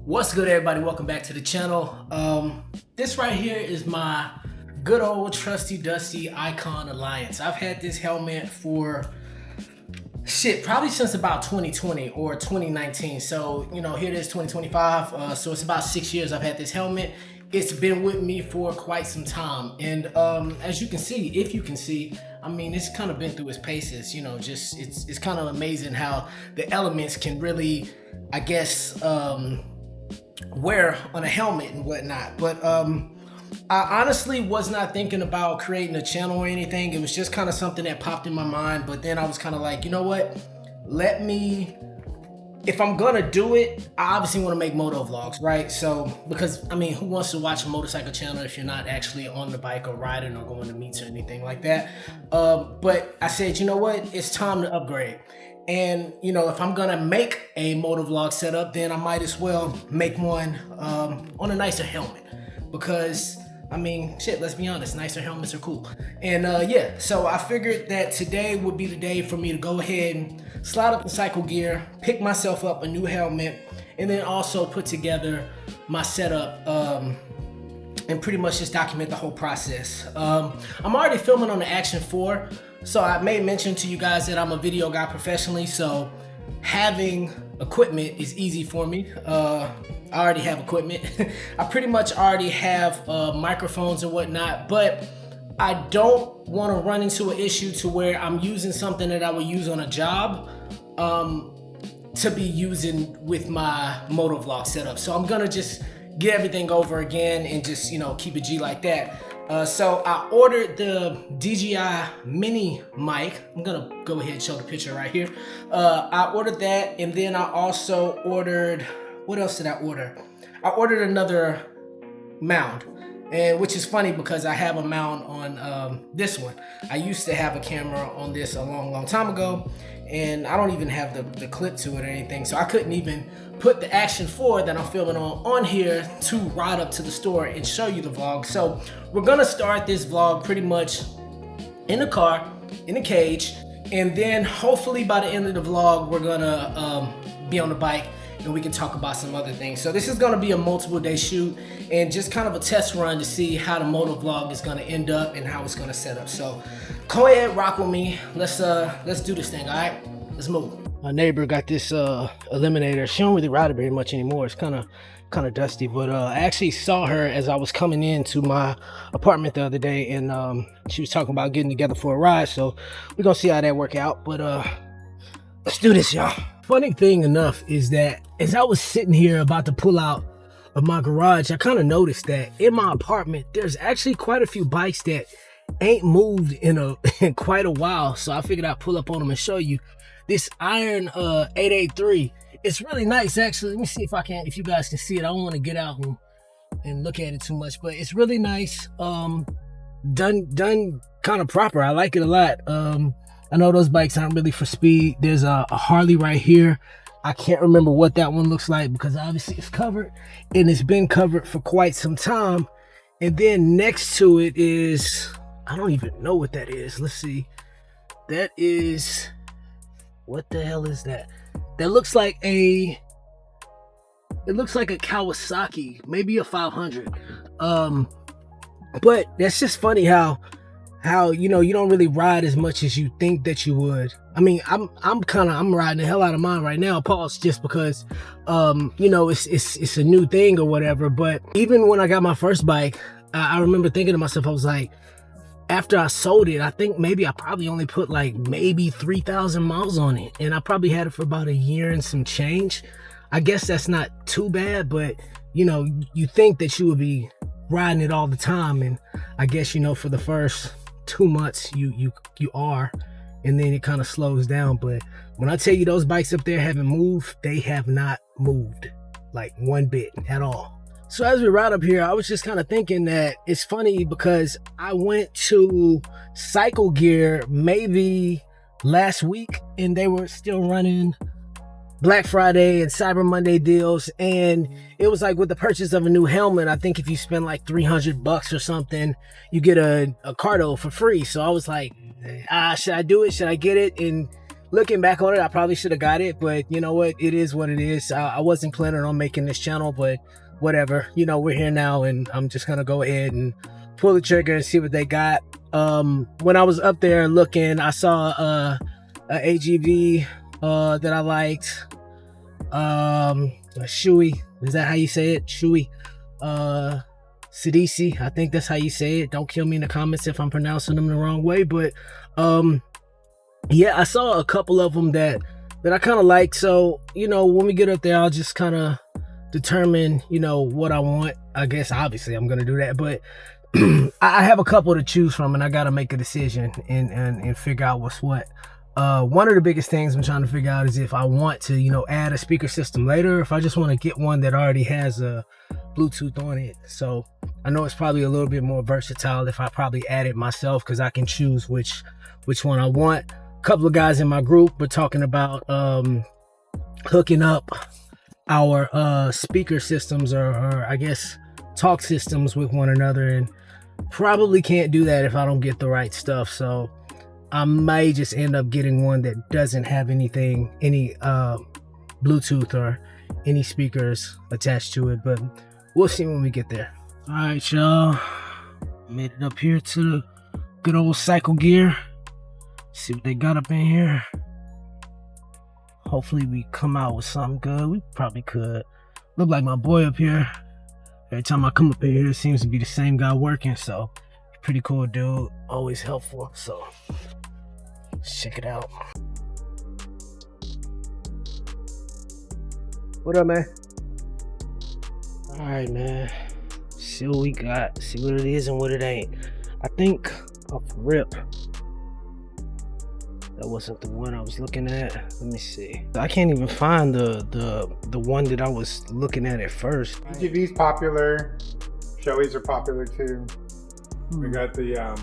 What's good, everybody? Welcome back to the channel. This right here is my good old trusty dusty Icon Alliance. I've had this helmet for probably since about 2020 or 2019. So here it is, 2025. So it's about 6 years I've had this helmet. It's been with me for quite some time, and as you can see, if you can see, I mean, it's kind of been through its paces. It's kind of amazing how the elements can really, I guess, wear on a helmet and whatnot. But I honestly was not thinking about creating a channel or anything. It was just kind of something that popped in my mind. But then I was kind of like, you know what? If I'm gonna do it, I obviously want to make moto vlogs, right? So, because I mean, who wants to watch a motorcycle channel if you're not actually on the bike or riding or going to meets or anything like that? But I said, you know what? It's time to upgrade. And if I'm gonna make a motovlog setup, then I might as well make one on a nicer helmet, because I mean, let's be honest, nicer helmets are cool. And yeah, so I figured that today would be the day for me to go ahead and slide up the cycle gear, pick myself up a new helmet, and then also put together my setup and pretty much just document the whole process. I'm already filming on the Action 4, so I may mention to you guys that I'm a video guy professionally, so having equipment is easy for me. I already have equipment. I pretty much already have microphones and whatnot, but I don't want to run into an issue to where I'm using something that I would use on a job to be using with my motovlog setup. So I'm gonna just get everything over again and just keep it G like that. So I ordered the DJI mini mic. I'm gonna go ahead and show the picture right here. I ordered that, and then I also ordered, what else did I order? I ordered another mount, and which is funny because I have a mount on this one. I used to have a camera on this a long time ago, and I don't even have the clip to it or anything, so I couldn't even put the Action 4 that I'm filming on here to ride up to the store and show you the vlog. So we're gonna start this vlog pretty much in the car, in the cage, and then hopefully by the end of the vlog we're gonna be on the bike and we can talk about some other things. So this is gonna be a multiple day shoot and just kind of a test run to see how the moto vlog is gonna end up and how it's gonna set up. So go ahead, rock with me. Let's do this thing, all right? Let's move. My neighbor got this Eliminator. She don't really ride it very much anymore. It's kind of dusty, but I actually saw her as I was coming into my apartment the other day, and she was talking about getting together for a ride, so we're gonna see how that work out. But let's do this, y'all. Funny thing enough is that as I was sitting here about to pull out of my garage, I kind of noticed that in my apartment there's actually quite a few bikes that ain't moved in quite a while. So I figured I'd pull up on them and show you this Iron 883. It's really nice, actually. Let me see if you guys can see it. I don't want to get out and look at it too much, but it's really nice. Done kind of proper. I like it a lot. I know those bikes aren't really for speed. There's a Harley right here. I can't remember what that one looks like because obviously it's covered, and it's been covered for quite some time. And then next to it is, I don't even know what that is. Let's see. That is, what the hell is that? That looks like it looks like a Kawasaki, maybe a 500. But that's just funny how you don't really ride as much as you think that you would. I mean, I'm riding the hell out of mine right now, pause, just because it's a new thing or whatever. But even when I got my first bike, I remember thinking to myself, I was like, after I sold it, I think maybe I probably only put like maybe 3,000 miles on it, and I probably had it for about a year and some change. I guess that's not too bad, but you think that you would be riding it all the time, and I guess for the first 2 months you are, and then it kind of slows down. But when I tell you those bikes up there haven't moved, they have not moved like one bit at all. So as we ride up here, I was just kind of thinking that it's funny because I went to Cycle Gear maybe last week, and they were still running Black Friday and Cyber Monday deals, and it was like with the purchase of a new helmet, I think if you spend like $300 or something, you get a Cardo for free. So I was like, should I do it? Should I get it? And looking back on it, I probably should have got it, but you know what? It is what it is. I wasn't planning on making this channel, but whatever. You know, we're here now, and I'm just gonna go ahead and pull the trigger and see what they got. When I was up there looking, I saw a AGV that I liked. Shui, is that how you say it? Shui. Sidisi, I think that's how you say it. Don't kill me in the comments if I'm pronouncing them the wrong way, but yeah, I saw a couple of them that I kind of like. So, you know, when we get up there, I'll just kind of determine, you know, what I want. I guess obviously I'm gonna do that, but I have a couple to choose from, and I gotta make a decision and figure out what's what. One of the biggest things I'm trying to figure out is if I want to, you know, add a speaker system later, or if I just want to get one that already has a Bluetooth on it. So I know it's probably a little bit more versatile if I probably add it myself, because I can choose which one I want. A couple of guys in my group were talking about hooking up our speaker systems or I guess talk systems with one another, and probably can't do that if I don't get the right stuff. So I may just end up getting one that doesn't have any Bluetooth or any speakers attached to it, but we'll see when we get there. All right, y'all, made it up here to the good old cycle gear. See what they got up in here. Hopefully we come out with something good. We probably could. Look like my boy up here. Every time I come up in here, it seems to be the same guy working, so pretty cool dude, always helpful. So let's check it out. What up, man? All right, man. See what we got. See what it is and what it ain't. I think off rip, that wasn't the one I was looking at. Let me see. I can't even find the one that I was looking at first. AGV's popular. Shoeies are popular too. We got the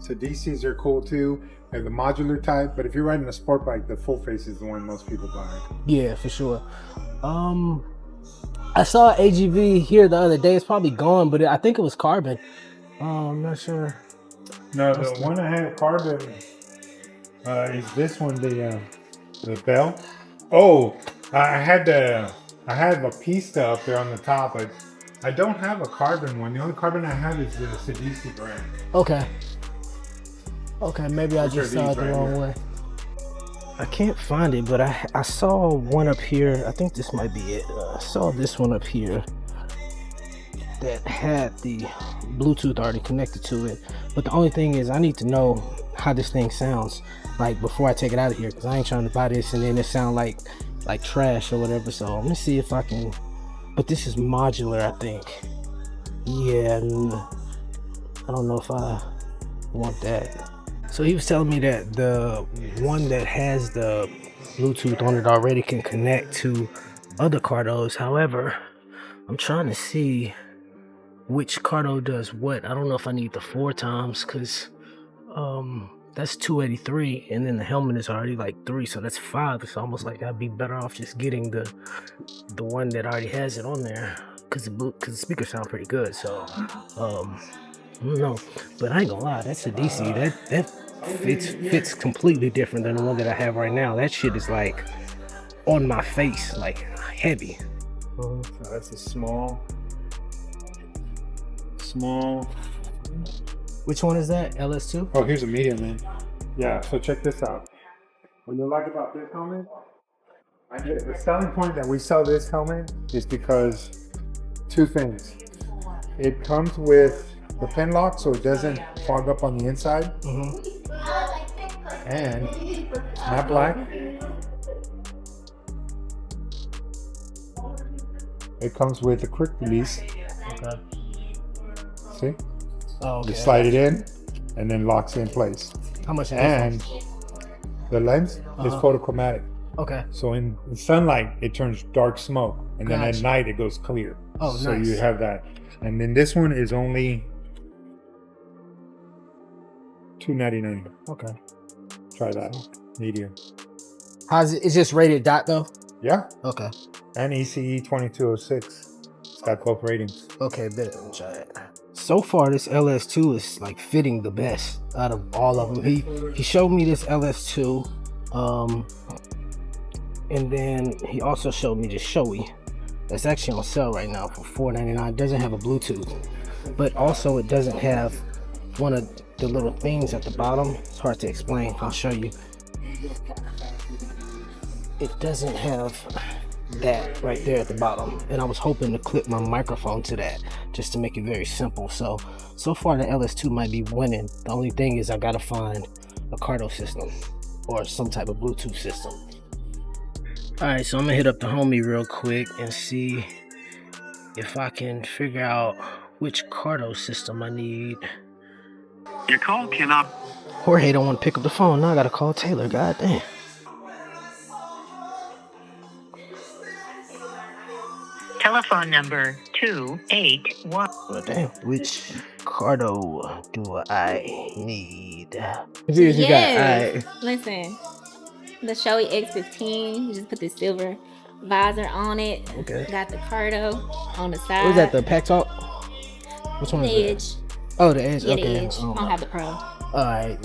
Sidisi's are cool too. And the modular type, but if you're riding a sport bike, the full face is the one most people buy. Yeah, for sure. I saw AGV here the other day. It's probably gone, but I think it was carbon. I'm not sure. No, the one I had carbon is this one, the bell. Oh, I had a pista up there on the top, but I don't have a carbon one. The only carbon I have is the Sidisi brand. Okay. Okay, maybe I just saw it the wrong way. I can't find it, but I saw one up here. I think this might be it. I saw this one up here that had the Bluetooth already connected to it. But the only thing is I need to know how this thing sounds like before I take it out of here, because I ain't trying to buy this and then it sound like trash or whatever. So let me see if I can. But this is modular, I think. Yeah, I don't know if I want that. So he was telling me that the one that has the Bluetooth on it already can connect to other Cardos. However, I'm trying to see which Cardo does what. I don't know if I need the 4 times, because that's 283, and then the helmet is already like 3, so that's 5. It's almost like I'd be better off just getting the one that already has it on there, because the speakers sound pretty good. So I don't know, but I ain't gonna lie, that's a DC. That fits completely different than the one that I have right now. That shit is like on my face, like heavy. So that's a small. Which one is that? LS2? Oh, here's a medium, man. Yeah, so check this out. What you like about this helmet, the selling point that we sell this helmet is because 2 things. It comes with the pin lock, so it doesn't fog up on the inside. And matte black. It comes with a quick release. Okay. See? Oh, okay. You slide it in and then locks in place. How much? And the lens is photochromatic. Okay. So in sunlight, it turns dark smoke, and then at night it goes clear. Oh, so nice. you have that. And then this one is only $299. Okay. Try that. Medium. How's it? It's just rated dot though? Yeah. Okay. And ECE 2206. It's got both ratings. Okay, better than try it. So far, this LS2 is like fitting the best out of all of them. He showed me this LS2. And then he also showed me the Shoei. That's actually on sale right now for $4.99. It doesn't have a Bluetooth, but also it doesn't have one of the little things at the bottom. It's hard to explain. I'll show you. It doesn't have that right there at the bottom, and I was hoping to clip my microphone to that just to make it very simple. So far the LS2 might be winning. The only thing is I gotta find a Cardo system or some type of Bluetooth system. Alright, so I'm gonna hit up the homie real quick and see if I can figure out which Cardo system I need. Your call cannot. Jorge don't want to pick up the phone. Now I gotta call Taylor. God damn. Telephone number 281. Well, damn. Which Cardo do I need? Yes. Listen, the Shoei X15. You just put the silver visor on it. Okay. Got the Cardo on the side. What is that? The Pack Talk? Which one The is Edge. that? Oh, the Edge. Yeah, Okay. the Edge. I don't have the Pro. Alright.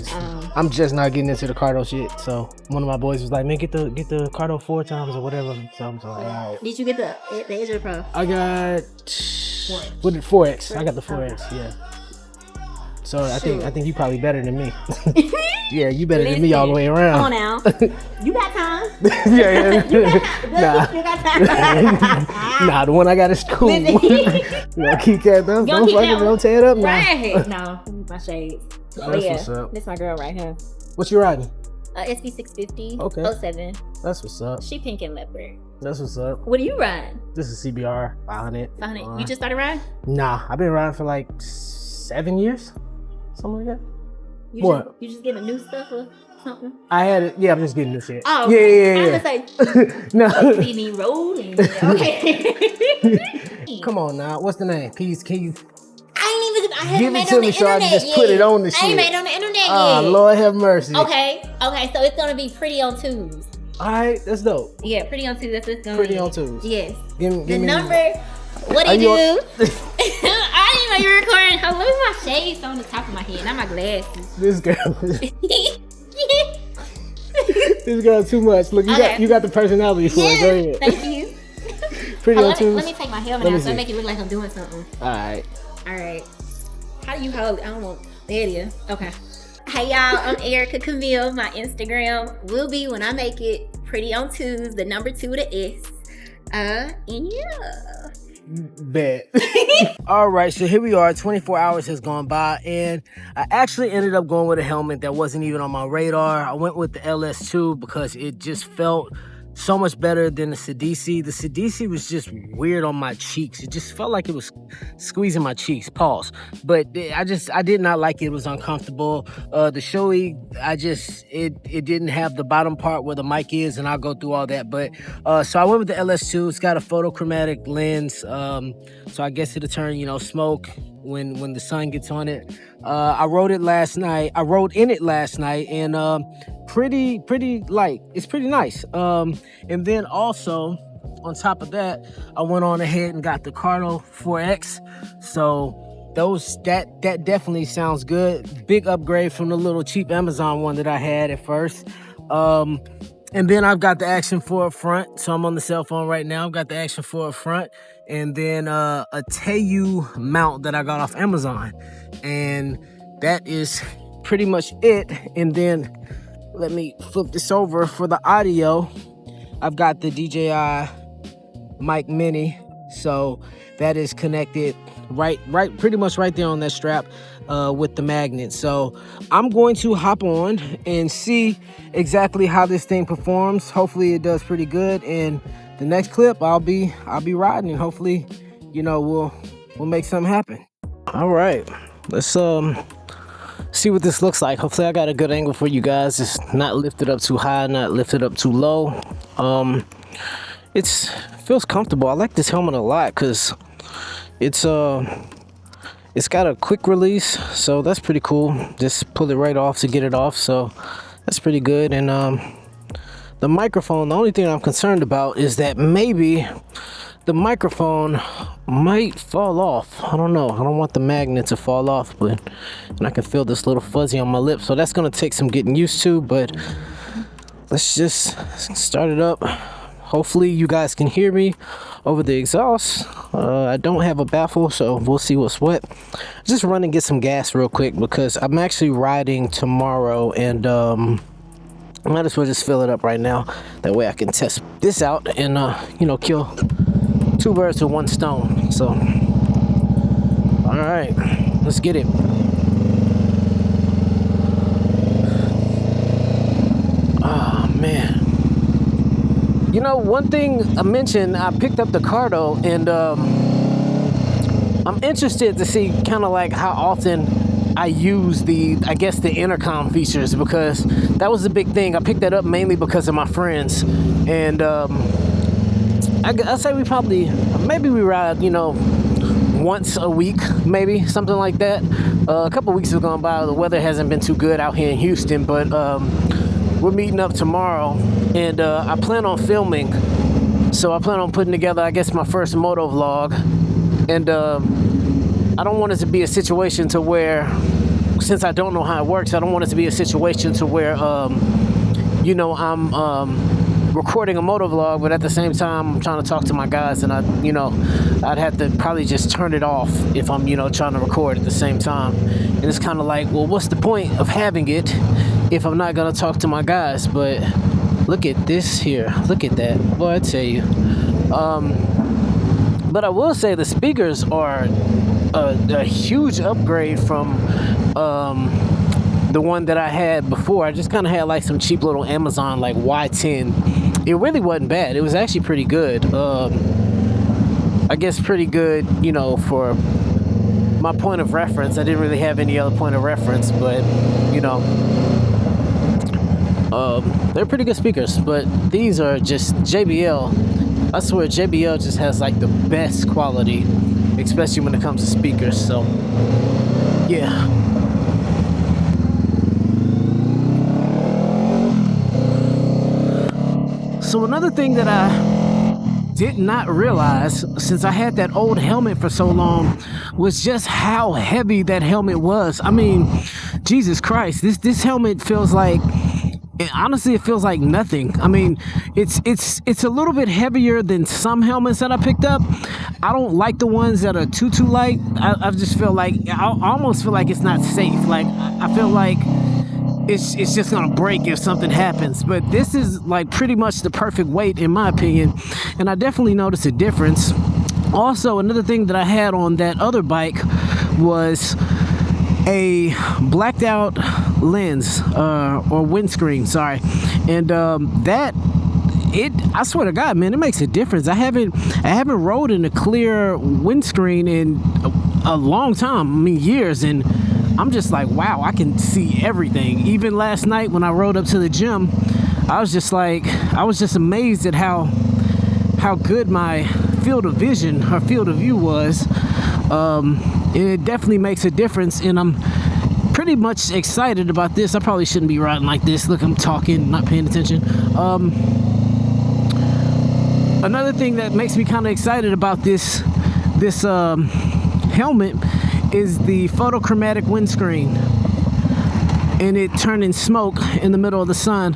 I'm just not getting into the Cardo shit. So one of my boys was like, man, get the Cardo 4 times or whatever. So I'm like, alright. Did you get the Edge or the Pro? I got 4X. I got the 4X, yeah. So I think you probably better than me. Yeah, you better than me all the way around. Come on now. You got time. Yeah. You got time. Nah, the one I got is cool. You know, keep that up. Don't tear it up now. Right. No, my shades. Oh, that's what's up. This my girl right here. What you riding? SB650. Okay. 07. That's what's up. She pink and leopard. That's what's up. What are you riding? This is CBR 500. 500. You just started riding? Nah, I've been riding for like 7 years. Something like that. You just getting new stuff or something? I had it. Yeah, I'm just getting new shit. Oh, yeah. I was like, No. see me rolling. Okay. Come on now. What's the name? Can you I haven't give made it to on the me so I internet can just yet. put it on the shit? I ain't made on the internet yet. Oh, Lord have mercy. Okay, so it's gonna be pretty on twos. Alright, that's dope. Yeah, pretty on twos. That's what's gonna Pretty be. on twos. Yes. Give The me number. What do you do? I didn't know you were recording. I love my shades on the top of my head, not my glasses. This girl. This girl too much. Look, you got the personality for it. Go ahead. Thank you. Pretty on twos. Let me take my helmet off so I make it look like I'm doing something. Alright. How do you hold it? I don't know. There it is. Okay. Hey y'all, I'm Erica Camille. My Instagram will be when I make it pretty on twos, the number 2 with the S. And yeah. Bet. All right, so here we are. 24 hours has gone by, and I actually ended up going with a helmet that wasn't even on my radar. I went with the LS2 because it just felt so much better than the Sidisi. The Sidisi was just weird on my cheeks. It just felt like it was squeezing my cheeks. Pause. But I did not like it. It was uncomfortable. The Shoei, it didn't have the bottom part where the mic is, and I'll go through all that. But so I went with the LS2. It's got a photochromatic lens, so I guess it'll turn smoke when the sun gets on it. I rode in it last night, and pretty light. It's pretty nice. And then also on top of that, I went on ahead and got the Cardo 4X. So that definitely sounds good. Big upgrade from the little cheap Amazon one that I had at first. And then I've got the Action 4 up front. So I'm on the cell phone right now. I've got the Action 4 up front. And then a Teiyu mount that I got off Amazon. And that is pretty much it. And then let me flip this over for the audio. I've got the DJI Mic Mini. So that is connected right pretty much right there on that strap with the magnet. So I'm going to hop on and see exactly how this thing performs. Hopefully it does pretty good, and the next clip I'll be riding, and hopefully we'll make something happen. All right, let's see what this looks like. Hopefully I got a good angle for you guys. It's not lifted up too high, not lifted up too low. It feels comfortable. I like this helmet a lot because it's got a quick release, so that's pretty cool. Just pull it right off to get it off, so that's pretty good. And the microphone, the only thing I'm concerned about is that maybe the microphone might fall off. I don't know. I don't want the magnet to fall off, and I can feel this little fuzzy on my lip, so that's gonna take some getting used to. But let's just start it up. Hopefully you guys can hear me over the exhaust. I don't have a baffle, so we'll see what's what. Just run and get some gas real quick because I'm actually riding tomorrow, and I might as well just fill it up right now. That way I can test this out and you know, kill 2 birds with 1 stone. So all right, let's get it. Oh man. You know, one thing I mentioned, I picked up the Cardo, and I'm interested to see kind of like how often I use I guess the intercom features, because that was the big thing. I picked that up mainly because of my friends, and I say maybe we ride, you know, once a week, maybe something like that. A couple weeks have gone by. The weather hasn't been too good out here in Houston, but we're meeting up tomorrow, and I plan on filming. So I plan on putting together, I guess, my first motovlog, and I don't want it to be a situation to where, since I don't know how it works, I don't want it to be a situation to where, you know, I'm recording a motovlog, but at the same time I'm trying to talk to my guys, and I'd have to probably just turn it off if I'm, you know, trying to record at the same time. And it's kind of like, well, what's the point of having it if I'm not gonna talk to my guys? But look at this here, look at that, boy, I tell you. But I will say the speakers are a huge upgrade from the one that I had before. I just kind of had like some cheap little Amazon like Y10. It really wasn't bad. It was actually pretty good. I guess pretty good, you know, for my point of reference. I didn't really have any other point of reference, but you know, they're pretty good speakers. But these are just JBL. I swear JBL just has like the best quality, especially when it comes to speakers. So yeah. So another thing that I did not realize, since I had that old helmet for so long, was just how heavy that helmet was. I mean, Jesus Christ, this helmet feels like, honestly, it feels like nothing. I mean, it's a little bit heavier than some helmets that I picked up. I don't like the ones that are too light. I just feel like, I almost feel like it's not safe. Like, I feel like it's just gonna break if something happens. But this is like pretty much the perfect weight in my opinion, and I definitely noticed a difference. Also, another thing that I had on that other bike was a blacked out lens or windscreen, sorry, and I swear to God, man, it makes a difference. I haven't rode in a clear windscreen in a long time. I mean, years, and I'm just like, wow, I can see everything. Even last night when I rode up to the gym, I was just amazed at how good my field of vision, or field of view was. It definitely makes a difference, and I'm pretty much excited about this. I probably shouldn't be riding like this. Look, I'm talking, not paying attention. Another thing that makes me kind of excited about this helmet is the photochromatic windscreen, and it turning smoke in the middle of the sun.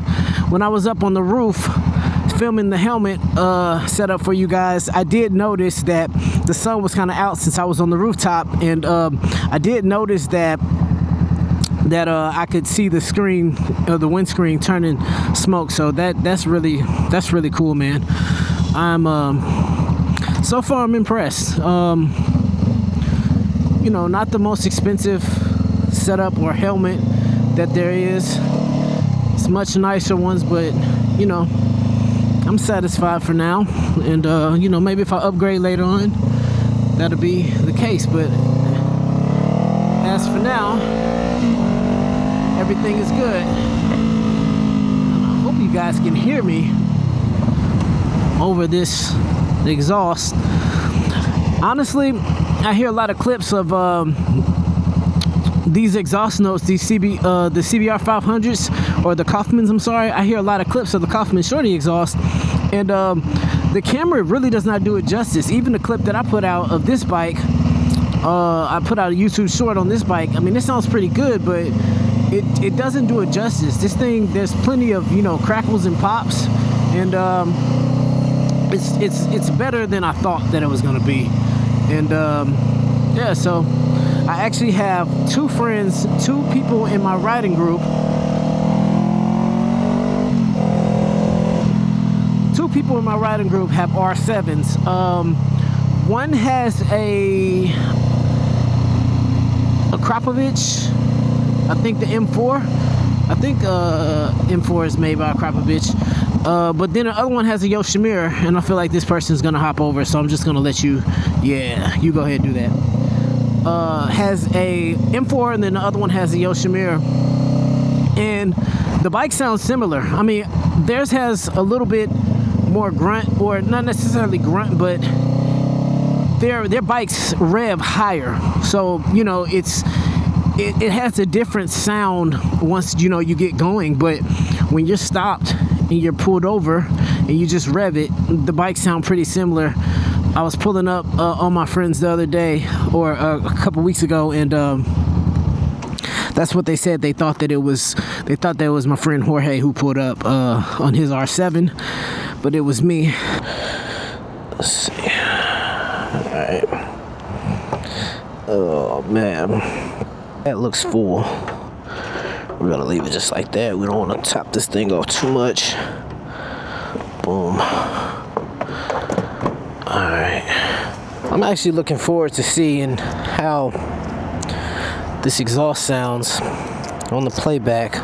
When I was up on the roof filming the helmet setup for you guys, I did notice that the sun was kind of out since I was on the rooftop, and I did notice that I could see the screen, the windscreen turning smoke. So that's really cool, man. So far I'm impressed. You know, not the most expensive setup or helmet that there is. It's much nicer ones, but you know, I'm satisfied for now. And you know, maybe if I upgrade later on, that'll be the case. But as for now, everything is good. I hope you guys can hear me over this exhaust. Honestly, I hear a lot of clips of these exhaust notes, the CBR 500s, or the Kaufmans, I'm sorry. I hear a lot of clips of the Kaufman Shorty exhaust, and the camera really does not do it justice. Even the clip that I put out of this bike, I put out a YouTube short on this bike. I mean, it sounds pretty good, but it doesn't do it justice. This thing, there's plenty of, you know, crackles and pops, and it's better than I thought that it was gonna be. And yeah, so I actually have two people in my riding group. Two people in my riding group have R7s. One has a Krapovich, I think the M4. I think M4 is made by Krapovich. But then the other one has a Yoshimura, and I feel like this person's gonna hop over, so I'm just gonna let you, yeah, you go ahead and do that. Has a M4, and then the other one has a Yoshimura. And the bike sounds similar. I mean, theirs has a little bit more grunt, or not necessarily grunt, but their bikes rev higher, so you know it has a different sound once you know you get going. But when you're stopped and you're pulled over and you just rev it, the bikes sound pretty similar. I was pulling up on my friends the other day, or a couple weeks ago, and that's what they said. They thought that it was my friend Jorge who pulled up on his R7, but it was me. Let's see. Alright. Oh man, that looks full. We're gonna leave it just like that. We don't want to top this thing off too much. Boom. Alright. I'm actually looking forward to seeing how this exhaust sounds on the playback.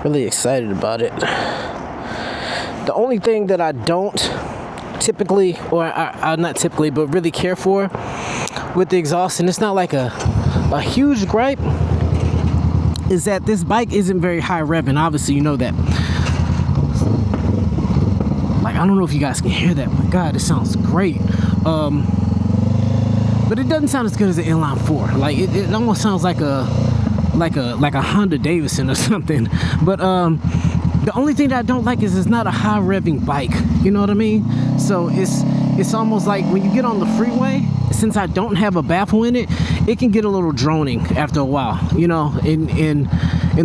Really excited about it. The only thing that I don't typically, or I not typically, but really care for with the exhaust, and it's not like a huge gripe, is that this bike isn't very high revving. Obviously, you know that. Like, I don't know if you guys can hear that, but God, it sounds great. But it doesn't sound as good as the inline 4. Like it almost sounds like a Honda Davidson or something. But the only thing that I don't like is it's not a high revving bike. You know what I mean? So it's almost like when you get on the freeway, since I don't have a baffle in it, it can get a little droning after a while. You know, in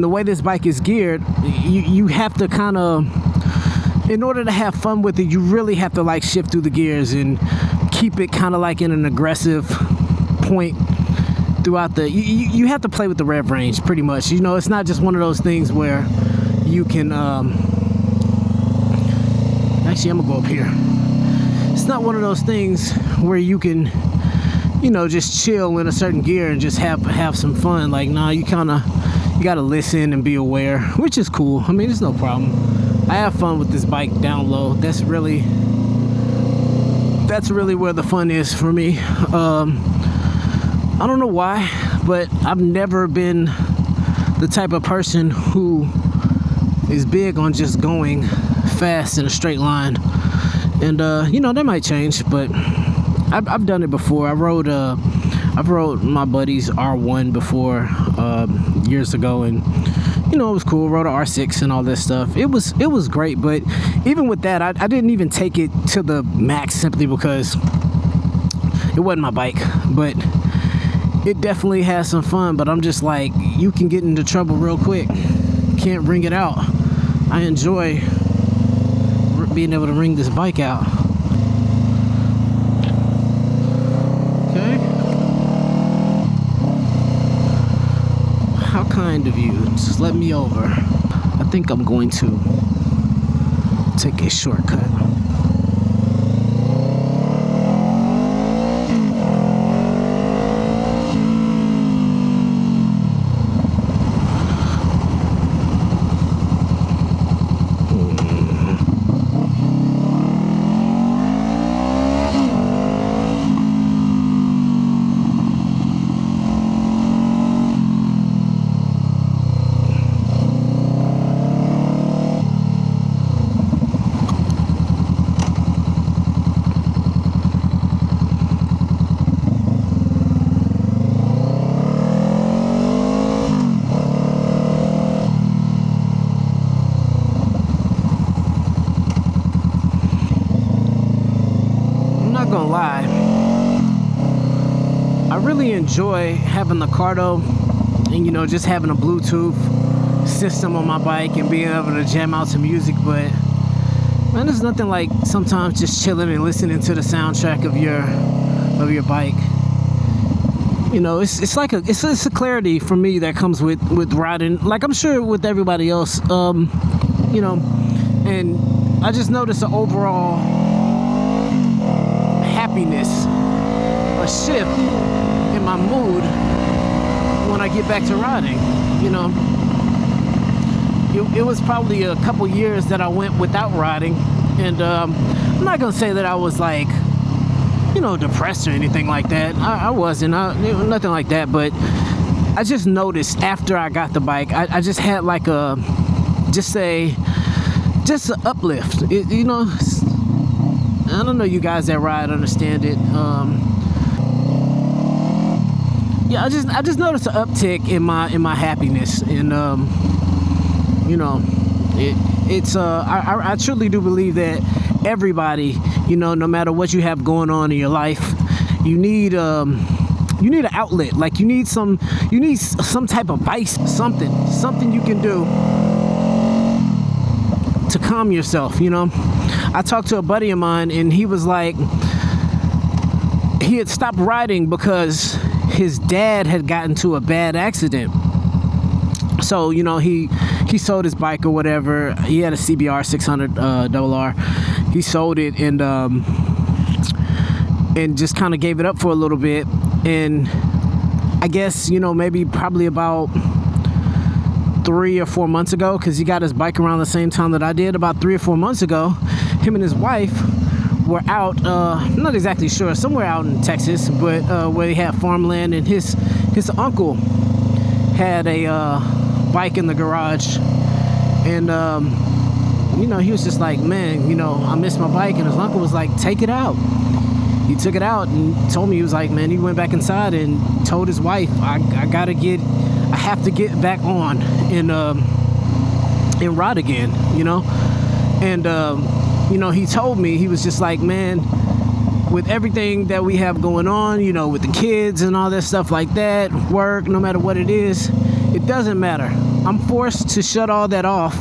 the way this bike is geared, you have to kind of, in order to have fun with it, you really have to like shift through the gears and keep it kind of like in an aggressive point throughout the, you have to play with the rev range pretty much. You know, it's not just one of those things where you can actually, I'm gonna go up here. It's not one of those things where you can, you know, just chill in a certain gear and just have some fun. Like, nah, you gotta listen and be aware, which is cool. I mean, it's no problem. I have fun with this bike down low. That's really where the fun is for me. I don't know why, but I've never been the type of person who is big on just going fast in a straight line. And you know, that might change, but I've done it before. I've rode my buddy's R1 before years ago, and you know, it was cool. Rode a R6 and all this stuff. It was great, but even with that, I didn't even take it to the max simply because it wasn't my bike. But it definitely has some fun. But I'm just like, you can get into trouble real quick. Can't wring it out. I enjoy being able to wring this bike out. Okay. How kind of you. Just let me over. I think I'm going to take a shortcut. Gonna lie, I really enjoy having the Cardo and you know, just having a Bluetooth system on my bike and being able to jam out to music. But man, there's nothing like sometimes just chilling and listening to the soundtrack of your bike. You know, it's like it's a clarity for me that comes with riding, like I'm sure with everybody else. You know, and I just noticed an overall happiness, a shift in my mood when I get back to riding. You know, it was probably a couple years that I went without riding, and I'm not gonna say that I was like, you know, depressed or anything like that. I wasn't, nothing like that. But I just noticed after I got the bike, I just had like just an uplift. You know, I don't know, you guys that ride understand it. Yeah, I just noticed an uptick in my happiness, and you know, I truly do believe that everybody, you know, no matter what you have going on in your life, you need an outlet. Like you need some type of vice, something you can do to calm yourself. You know, I talked to a buddy of mine, and he was like, he had stopped riding because his dad had gotten into a bad accident. So, you know, he sold his bike or whatever. He had a CBR 600 RR. He sold it and just kind of gave it up for a little bit. And I guess, you know, maybe probably about 3 or 4 months ago, because he got his bike around the same time that I did, about 3 or 4 months ago, him and his wife were out, I'm not exactly sure, somewhere out in Texas, but where they had farmland, and his uncle had a bike in the garage, and you know, he was just like, man, you know, I miss my bike. And his uncle was like, take it out. He took it out and told me, he was like, man, he went back inside and told his wife, I have to get back on and ride again, you know. And you know, he told me, he was just like, man, with everything that we have going on, you know, with the kids and all that stuff like that, work, no matter what it is, it doesn't matter. I'm forced to shut all that off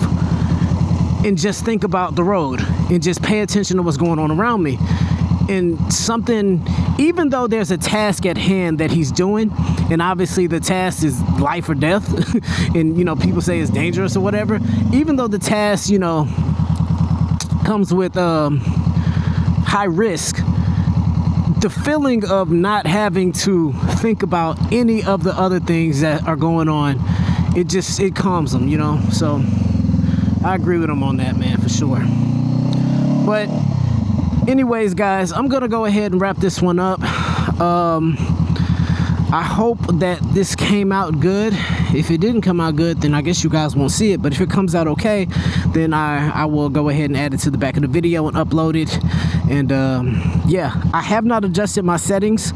and just think about the road and just pay attention to what's going on around me. And something, even though there's a task at hand that he's doing, and obviously the task is life or death, and, you know, people say it's dangerous or whatever, even though the task, you know, comes with high risk, the feeling of not having to think about any of the other things that are going on, it calms them, you know. So I agree with him on that, man, for sure. But anyways, guys, I'm gonna go ahead and wrap this one up. I hope that this came out good. If it didn't come out good, then I guess you guys won't see it. But if it comes out okay, then I will go ahead and add it to the back of the video and upload it. And yeah, I have not adjusted my settings.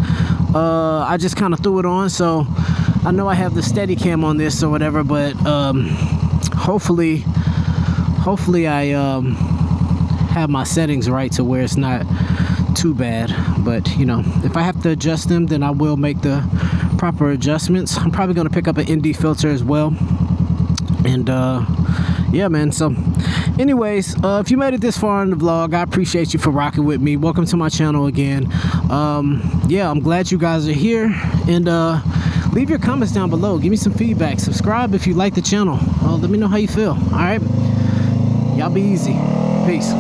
I just kind of threw it on, so I know I have the steady cam on this or whatever, but hopefully I have my settings right to where it's not too bad. But you know, if I have to adjust them, then I will make the proper adjustments. I'm probably going to pick up an ND filter as well. And yeah, man, so anyways, if you made it this far in the vlog, I appreciate you for rocking with me. Welcome to my channel again. Yeah, I'm glad you guys are here, and leave your comments down below. Give me some feedback. Subscribe if you like the channel. Let me know how you feel. All right, y'all be easy. Peace.